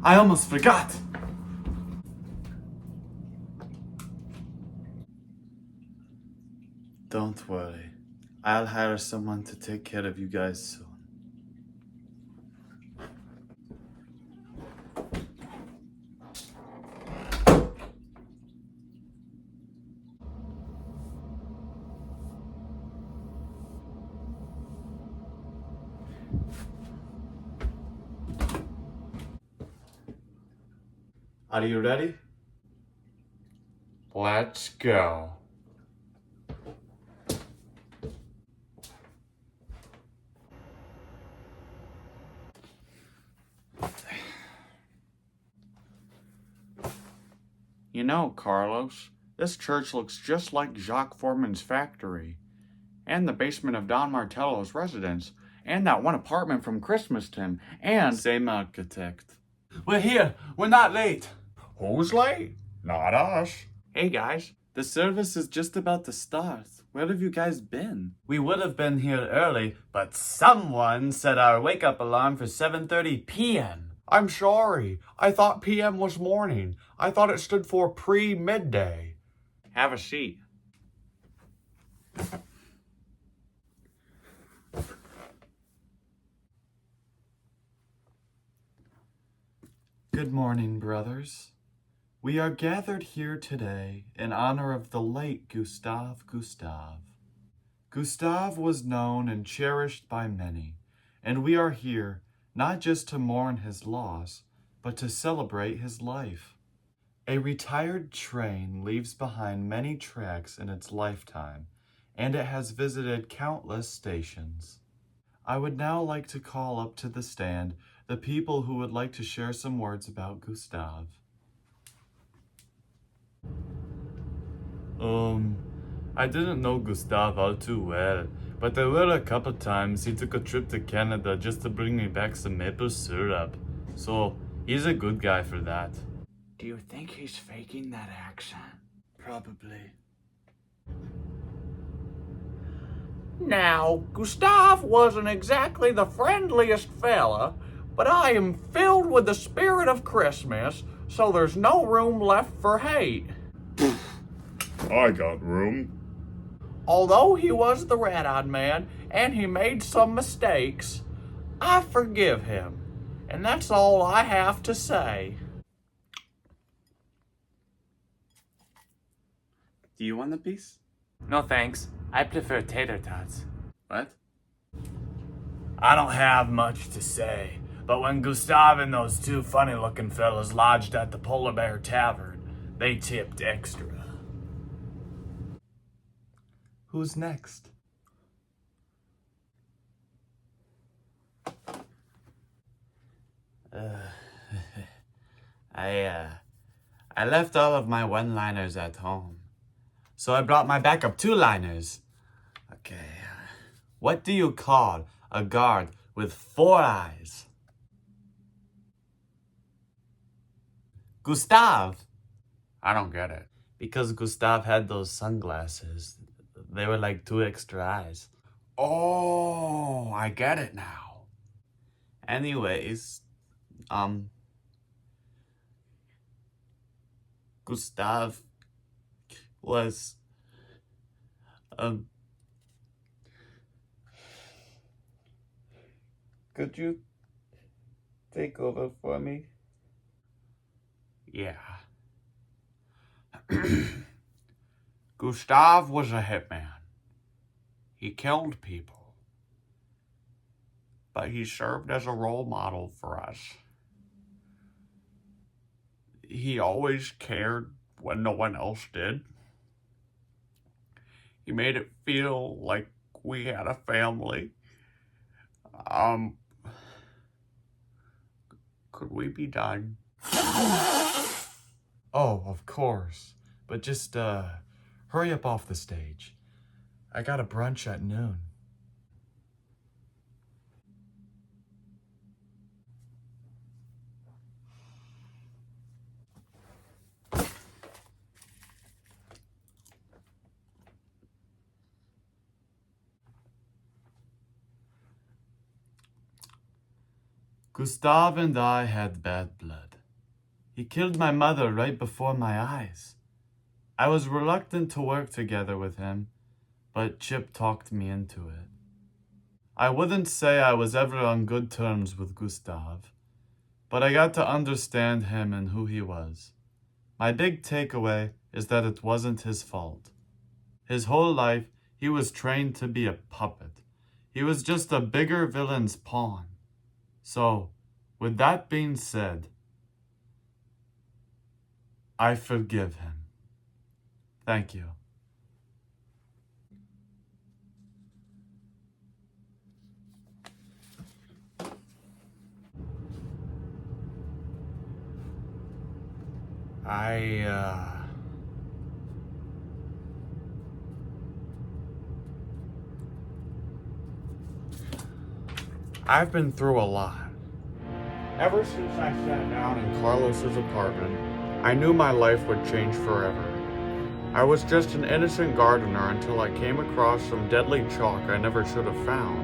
I almost forgot. Don't worry. I'll hire someone to take care of you guys soon. Are you ready? Let's go. You know, Carlos, this church looks just like Jacques Foreman's factory, and the basement of Don Martello's residence, and that one apartment from Christmaston, and... Same architect. We're here. We're not late. Who's late? Not us. Hey guys, the service is just about to start. Where have you guys been? We would have been here early, but someone set our wake-up alarm for 7:30 p.m. I'm sorry. I thought PM was morning. I thought it stood for pre-midday. Have a seat. Good morning, brothers. We are gathered here today in honor of the late Gustave Gustave. Gustave was known and cherished by many, and we are here not just to mourn his loss, but to celebrate his life. A retired train leaves behind many tracks in its lifetime, and it has visited countless stations. I would now like to call up to the stand the people who would like to share some words about Gustave. I didn't know Gustave all too well, but there were a couple times he took a trip to Canada just to bring me back some maple syrup. So, he's a good guy for that. Do you think he's faking that accent? Probably. Now, Gustav wasn't exactly the friendliest fella, but I am filled with the spirit of Christmas, so there's no room left for hate. I got room. Although he was the red-eyed man and he made some mistakes, I forgive him, and that's all I have to say. Do you want a piece? No thanks. I prefer tater tots. What? I don't have much to say, but when Gustav and those two funny-looking fellas lodged at the Polar Bear Tavern, they tipped extra. Who's next? I left all of my one-liners at home, so I brought my backup two-liners. Okay, what do you call a guard with 4 eyes? Gustave. I don't get it. Because Gustave had those sunglasses. They were like 2 extra eyes. Oh, I get it now. Anyways, Gustave was, could you take over for me? Yeah. Gustav was a hitman. He killed people. But he served as a role model for us. He always cared when no one else did. He made it feel like we had a family. Could we be done? Oh, of course. But just, hurry up off the stage. I got a brunch at noon. Gustave and I had bad blood. He killed my mother right before my eyes. I was reluctant to work together with him, but Chip talked me into it. I wouldn't say I was ever on good terms with Gustav, but I got to understand him and who he was. My big takeaway is that it wasn't his fault. His whole life, he was trained to be a puppet. He was just a bigger villain's pawn. So, with that being said, I forgive him. Thank you. I've been through a lot. Ever since I sat down in Carlos's apartment, I knew my life would change forever. I was just an innocent gardener until I came across some deadly chalk I never should have found.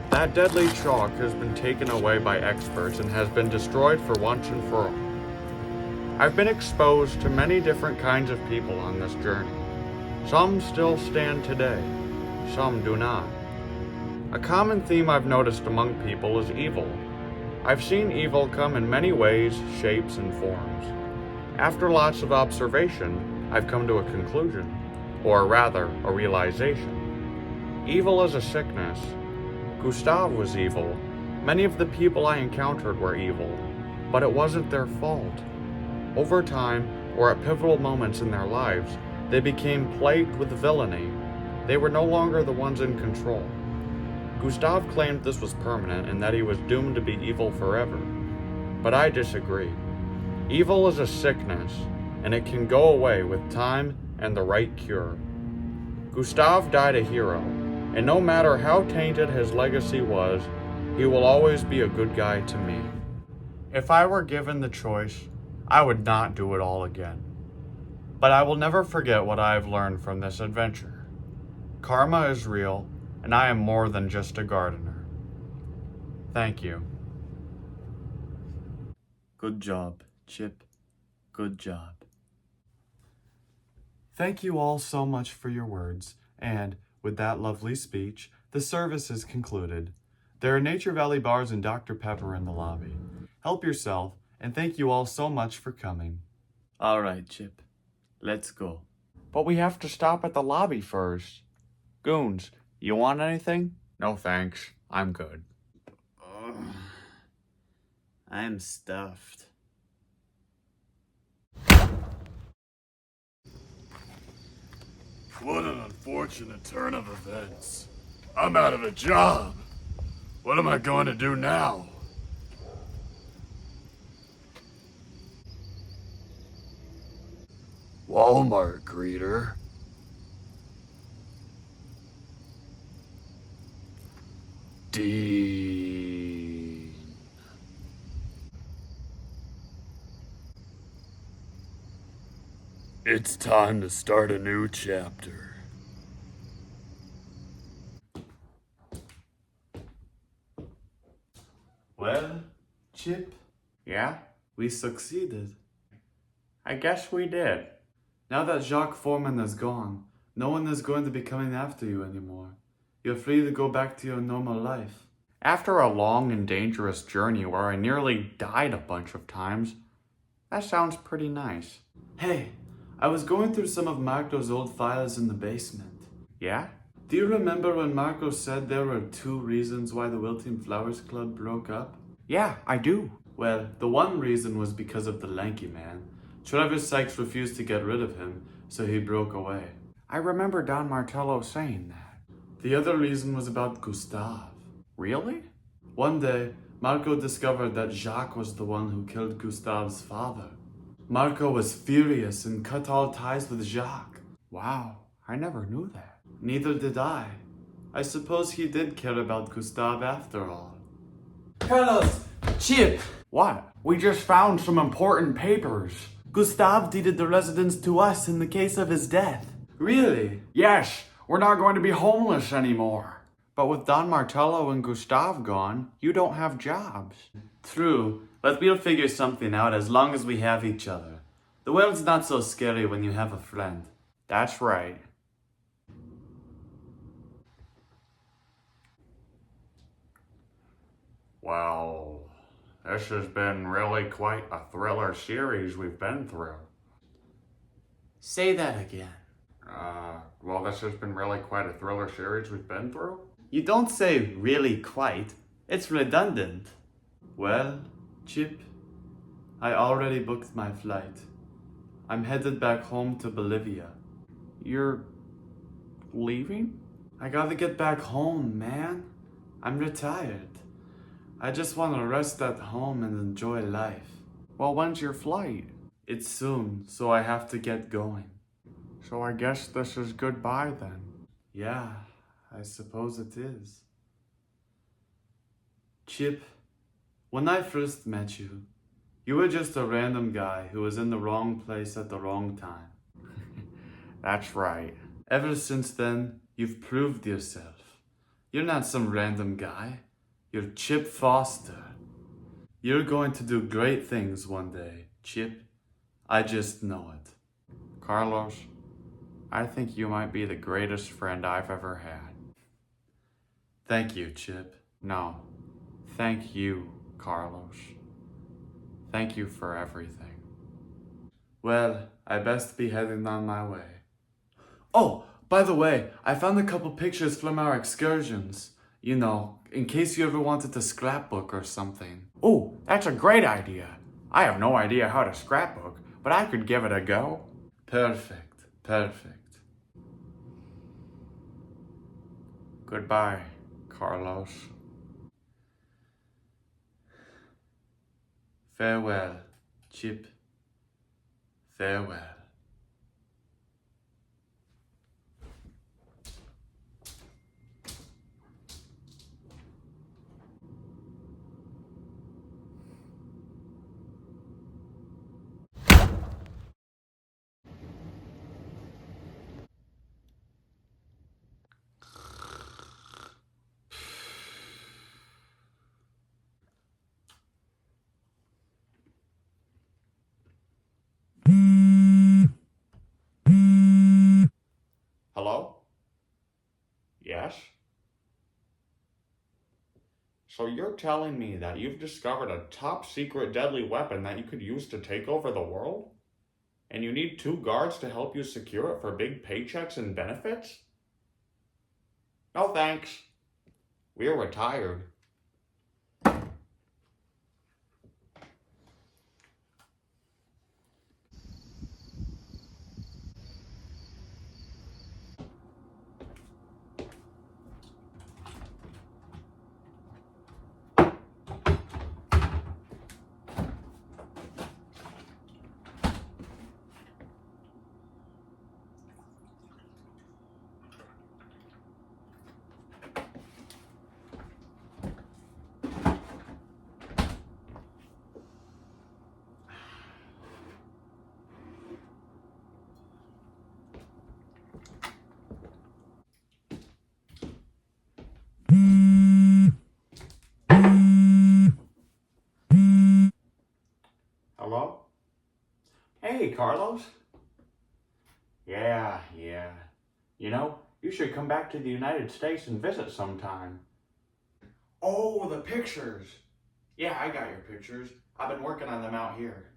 That deadly chalk has been taken away by experts and has been destroyed for once and for all. I've been exposed to many different kinds of people on this journey. Some still stand today, some do not. A common theme I've noticed among people is evil. I've seen evil come in many ways, shapes, and forms. After lots of observation, I've come to a conclusion, or rather, a realization. Evil is a sickness. Gustav was evil. Many of the people I encountered were evil, but it wasn't their fault. Over time, or at pivotal moments in their lives, they became plagued with villainy. They were no longer the ones in control. Gustav claimed this was permanent and that he was doomed to be evil forever. But I disagree. Evil is a sickness, and it can go away with time and the right cure. Gustav died a hero, and no matter how tainted his legacy was, he will always be a good guy to me. If I were given the choice, I would not do it all again. But I will never forget what I have learned from this adventure. Karma is real, and I am more than just a gardener. Thank you. Good job, Chip. Good job. Thank you all so much for your words, and with that lovely speech, the service is concluded. There are Nature Valley bars and Dr. Pepper in the lobby. Help yourself, and thank you all so much for coming. All right, Chip. Let's go. But we have to stop at the lobby first. Goons, you want anything? No thanks. I'm good. I'm stuffed. What an unfortunate turn of events. I'm out of a job. What am I going to do now? Walmart greeter. Dean. It's time to start a new chapter. Well, Chip, Yeah? we succeeded. I guess we did. Now that Jacques Foreman is gone, no one is going to be coming after you anymore. You're free to go back to your normal life. After a long and dangerous journey where I nearly died a bunch of times, that sounds pretty nice. Hey, I was going through some of Marco's old files in the basement. Yeah? Do you remember when Marco said there were 2 reasons why the Wilting Flowers Club broke up? Yeah, I do. Well, the one reason was because of the lanky man. Trevor Sykes refused to get rid of him, so he broke away. I remember Don Martello saying that. The other reason was about Gustav. Really? One day, Marco discovered that Jacques was the one who killed Gustav's father. Marco was furious and cut all ties with Jacques. Wow, I never knew that. Neither did I. I suppose he did care about Gustav after all. Carlos! Chip! What? We just found some important papers. Gustav deeded the residence to us in the case of his death. Really? Yes, we're not going to be homeless anymore. But with Don Martello and Gustav gone, you don't have jobs. True, but we'll figure something out as long as we have each other. The world's not so scary when you have a friend. That's right. Well, this has been really quite a thriller series we've been through. Say that again. Well, this has been really quite a thriller series we've been through. You don't say really quite. It's redundant. Well, Chip, I already booked my flight. I'm headed back home to Bolivia. You're leaving? I gotta get back home, man. I'm retired. I just want to rest at home and enjoy life. Well, when's your flight? It's soon, so I have to get going. So I guess this is goodbye then. Yeah, I suppose it is. Chip, when I first met you, you were just a random guy who was in the wrong place at the wrong time. That's right. Ever since then, you've proved yourself. You're not some random guy. You're Chip Foster. You're going to do great things one day, Chip. I just know it. Carlos, I think you might be the greatest friend I've ever had. Thank you, Chip. No, thank you, Carlos. Thank you for everything. Well, I best be heading on my way. Oh, by the way, I found a couple pictures from our excursions. You know, in case you ever wanted to scrapbook or something. Oh, that's a great idea. I have no idea how to scrapbook, but I could give it a go. Perfect, perfect. Goodbye, Carlos. Farewell, Chip. Farewell. Hello? Yes? So you're telling me that you've discovered a top secret deadly weapon that you could use to take over the world? And you need 2 guards to help you secure it for big paychecks and benefits? No thanks. We're retired. Hello? Hey, Carlos. Yeah. You know, you should come back to the United States and visit sometime. Oh, the pictures. Yeah, I got your pictures. I've been working on them out here.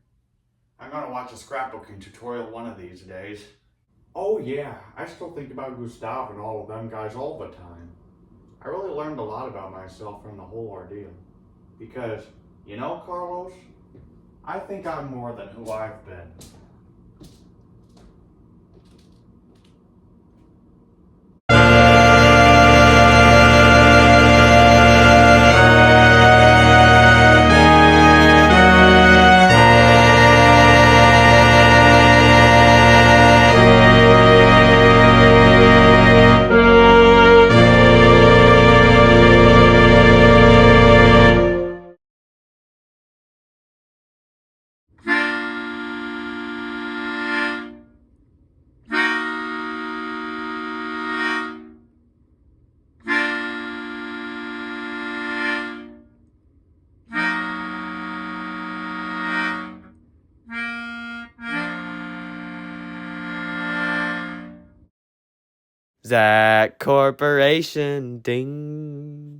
I'm gonna watch a scrapbooking tutorial one of these days. Oh yeah, I still think about Gustav and all of them guys all the time. I really learned a lot about myself from the whole ordeal. Because, you know, Carlos, I think I'm more than who I've been. Zach Corporation, ding.